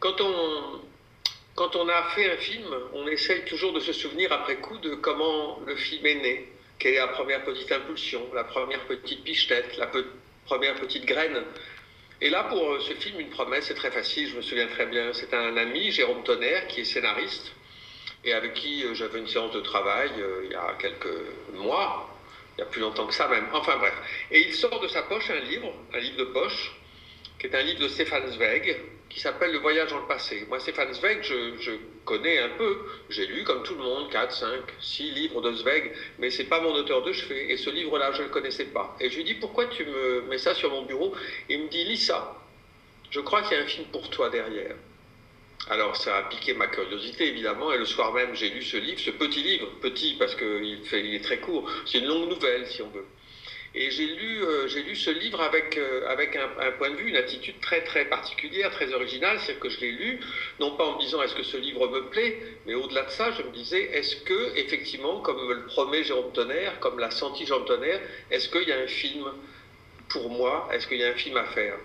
Quand on, quand on a fait un film, on essaye toujours de se souvenir après coup de comment le film est né, quelle est la première petite impulsion, la première petite pichenette, première petite graine. Et là, pour ce film, Une promesse, c'est très facile, je me souviens très bien. C'est un ami, Jérôme Tonnerre, qui est scénariste, et avec qui j'avais une séance de travail il y a quelques mois, il y a plus longtemps que ça même, enfin bref. Et il sort de sa poche un livre de poche, qui est un livre de Stefan Zweig, qui s'appelle Le voyage dans le passé. Moi, Stefan Zweig, je connais un peu, j'ai lu comme tout le monde 4, 5, 6 livres de Zweig, mais c'est pas mon auteur de chevet, et ce livre-là, je ne le connaissais pas. Et je lui dis, pourquoi tu me mets ça sur mon bureau? Il me dit, lis ça, je crois qu'il y a un film pour toi derrière. Alors ça a piqué ma curiosité évidemment, et le soir même j'ai lu ce livre, ce petit livre, petit parce qu'il est très court, c'est une longue nouvelle si on veut. Et j'ai lu ce livre avec un point de vue, une attitude très très particulière, très originale, c'est-à-dire que je l'ai lu, non pas en me disant est-ce que ce livre me plaît, mais au-delà de ça, je me disais est-ce que, effectivement, comme me le promet Jérôme Tonnerre, comme l'a senti Jérôme Tonnerre, est-ce qu'il y a un film pour moi, est-ce qu'il y a un film à faire?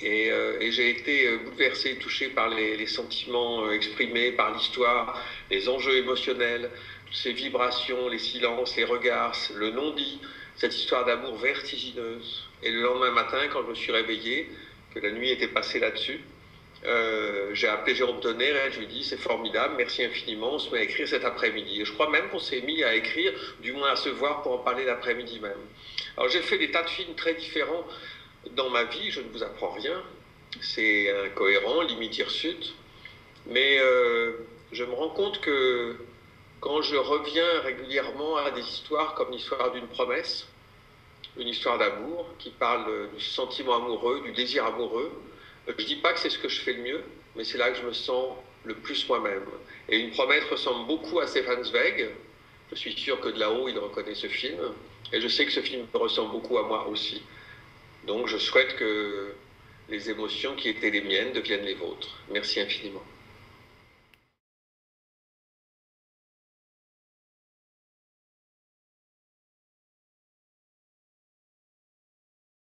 Et j'ai été bouleversé, touché par les sentiments exprimés, par l'histoire, les enjeux émotionnels, ces vibrations, les silences, les regards, le non-dit, cette histoire d'amour vertigineuse. Et le lendemain matin, quand je me suis réveillé, que la nuit était passée là-dessus, j'ai appelé Jérôme Tonnerre et je lui ai dit c'est formidable, merci infiniment, on se met à écrire cet après-midi. Et je crois même qu'on s'est mis à écrire, du moins à se voir pour en parler l'après-midi même. Alors j'ai fait des tas de films très différents dans ma vie, je ne vous apprends rien, c'est incohérent, limite hirsute, mais je me rends compte que quand je reviens régulièrement à des histoires comme l'histoire d'une promesse, une histoire d'amour qui parle du sentiment amoureux, du désir amoureux, je ne dis pas que c'est ce que je fais le mieux, mais c'est là que je me sens le plus moi-même. Et Une promesse ressemble beaucoup à Stefan Zweig, je suis sûr que de là-haut il reconnaît ce film, et je sais que ce film ressemble beaucoup à moi aussi. Donc je souhaite que les émotions qui étaient les miennes deviennent les vôtres. Merci infiniment.